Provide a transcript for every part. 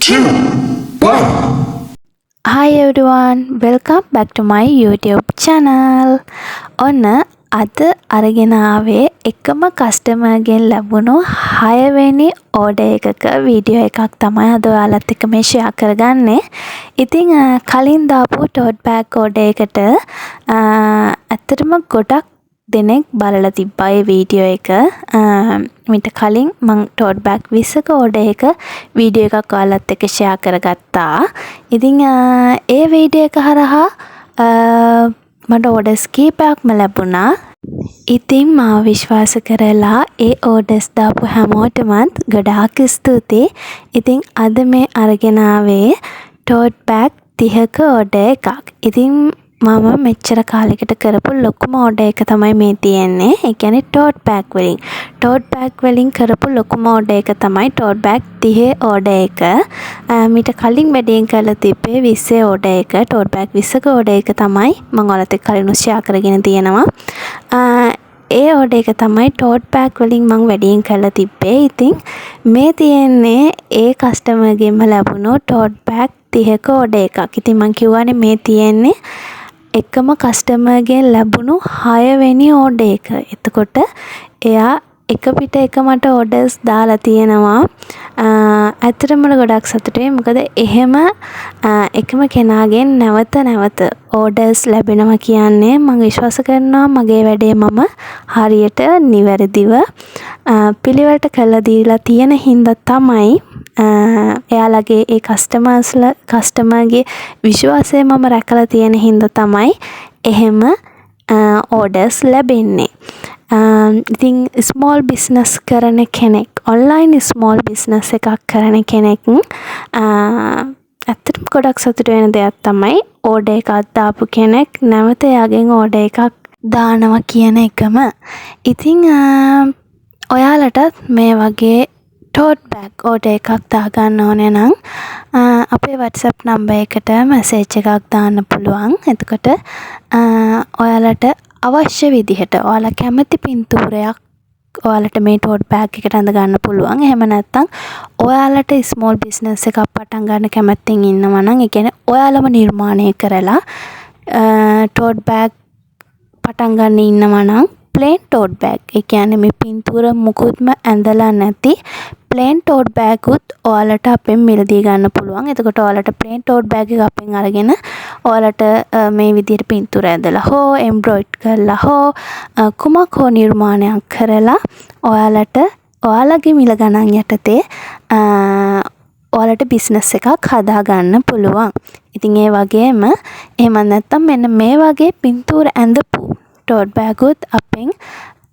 2, 1. Hi everyone, welcome back to my YouTube channel. ඔන්න අද අරගෙන ආවේ එකම කස්ටමර් ගෙන් ලැබුණු 6 වෙනි ඕඩර් එකක වීඩියෝ එකක් තමයි අද ඔයාලත් එක්ක මේ ෂෙයා කරගන්නේ. ඉතින් කලින් දාපු ටෝට් බෑග් ඕඩර් එකට ඇත්තටම ගොඩක් දෙනෙක් බලලා තිබ්බා ඒ වීඩියෝ එක. මීට කලින් මම ටෝට් බෑග් 20ක ඕඩර් එක වීඩියෝ එකක් ඔයාලත් එක්ක ෂෙයා කරගත්තා. ඉතින් ඒ වීඩියෝ එක හරහා මට ඕඩර්ස් කීපයක්ම ලැබුණා. ඉතින් මාව විශ්වාස කරලා ඒ ඕඩර්ස් දාපු හැමෝටමත් ගොඩාක් ස්තුතියි. ඉතින් අද මේ අරගෙන ආවේ ටෝට් බෑග් 30ක ඕඩර් එකක්. ඉතින් මම මෙච්චර කාලෙකට කරපු ලොකුම ඕඩර් එක තමයි මේ තියෙන්නේ. ඒ කියන්නේ ටෝට් බෑග් වලින්. ටෝට් බෑග් වලින් කරපු ලොකුම ඕඩර් එක තමයි ටෝට් බෑග් 30 ඕඩර් එක. මීට කලින් වැඩියෙන් කරලා තිබ්බේ 20 ඕඩර් එක. ටෝට් බෑග් 20ක ඕඩර් එක තමයි මම ඔයාලත් එක්ක කලින් ෂෙයා කරගෙන තියෙනවා. ඒ ඕඩර් එක තමයි ටෝට් බෑග් වලින් මම වැඩියෙන් කරලා තිබ්බේ. ඉතින් මේ තියෙන්නේ ඒ කස්ටමර්ගෙන්ම ලැබුණු ටෝට් බෑග් 30ක ඕඩර් එකක්. ඉතින් මම කියවනේ මේ තියෙන්නේ එකම කස්ටමර්ගෙන් ලැබුණු 6 වෙනි ඕඩර් එක. එතකොට එයා එක පිට එක මට ඕඩර්ස් දාලා තියෙනවා. ඇත්තටම ගොඩක් සතුටුයි. මොකද එහෙම එකම කෙනාගෙන් නැවත ඕඩර්ස් ලැබෙනවා කියන්නේ මම විශ්වාස කරනවා මගේ වැඩේ මම හරියට නිවැරදිව පිළිවෙලට කරලා දීලා තියෙන හින්දා තමයි එයාලගේ ඒ කස්ටමර්ගේ විශ්වාසය මම රැකලා තියෙන හින්දා තමයි එහෙම ඕඩර්ස් ලැබෙන්නේ. ඉතින් ස්මෝල් බිස්නස් කරන කෙනෙක්, ඔන්ලයින් ස්මෝල් බිස්නස් එකක් කරන කෙනෙක් ඇත්තටම ගොඩක් සතුටු වෙන දෙයක් තමයි ඕඩර් එකක් දාපු කෙනෙක් නැවත එයාගෙන් ඕඩර් එකක් දානවා කියන එකම. ඉතින් ඔයාලටත් මේ වගේ ටෝට් බෑග් ඕඩර් එකක් දාගන්න ඕනේ නම් අපේ WhatsApp නම්බර් එකට මැසේජ් එකක් දාන්න පුළුවන්. එතකොට ඔයාලට අවශ්‍ය විදිහට ඔයාලා කැමති පින්තූරයක් ඔයාලට මේ ටෝට් බෑග් එකට අඳ ගන්න පුළුවන්. එහෙම නැත්නම් ඔයාලට ස්මෝල් බිස්නස් එකක් පටන් ගන්න කැමැත්තෙන් ඉන්නවා නම්, ඒ කියන්නේ ඔයාලම නිර්මාණය කරලා ටෝට් බෑග් පටන් ගන්න ඉන්නවා නම් ප්ලේන් ටෝට් බෑග්, ඒ කියන්නේ මේ පින්තූර මුකුත්ම ඇඳලා නැති ප්ලේන් ටෝට් බෑග් උත් ඔයාලට අපෙන් මිලදී ගන්න පුළුවන්. එතකොට ඔයාලට ප්ලේන් ටෝට් බෑග් එක අපෙන් අරගෙන ඔයාලට මේ විදිහට පින්තූර ඇඳලා හෝ එම්බ්‍රොයිඩ් කරලා හෝ කුමක් හෝ නිර්මාණයක් කරලා ඔයාලට ඔයාලගේ මිල ගණන් යටතේ ඔයාලට බිස්නස් එකක් හදා ගන්න පුළුවන්. ඉතින් ඒ වගේම එහෙම නැත්නම් මෙන්න මේ වගේ පින්තූර ඇඳපු ටෝට් බෑග් උත් අපෙන්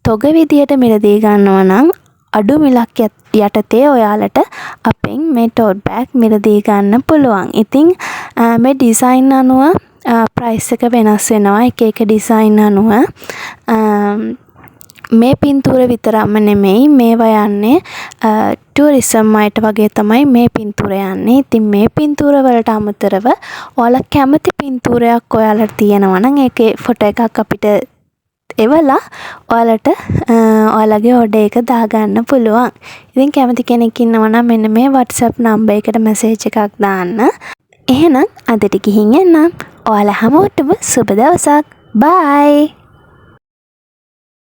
තොග විදියට මිලදී ගන්නවා නම් අඩු මිලක් යටතේ ඔයාලට අපෙන් මේ ටෝට් බෑග් මිලදී ගන්න පුළුවන්. ඉතින් මේ ඩිසයින් අනුව ප්‍රයිස් එක වෙනස් වෙනවා. එක ඩිසයින් අනුව මේ පින්තූර විතරක්ම නෙමෙයි මේවා යන්නේ ටුරිසම් අයට වගේ තමයි මේ පින්තූර යන්නේ. ඉතින් මේ පින්තූර වලට අමතරව ඔයාලා කැමති පින්තූරයක් ඔයාලට තියෙනවා නම් ඒකේ ෆොටෝ එකක් අපිට එවලා ඔයාලට ඔයාලගේ ඕඩර් එක දාගන්න පුළුවන්. ඉතින් කැමති කෙනෙක් ඉන්නවා නම් මෙන්න මේ WhatsApp නම්බර් එකට මැසේජ් එකක් දාන්න. එහෙනම් අදට ගිහින් එන්නම්. ඔයාලා හැමෝටම සුබ දවසක්. බයි.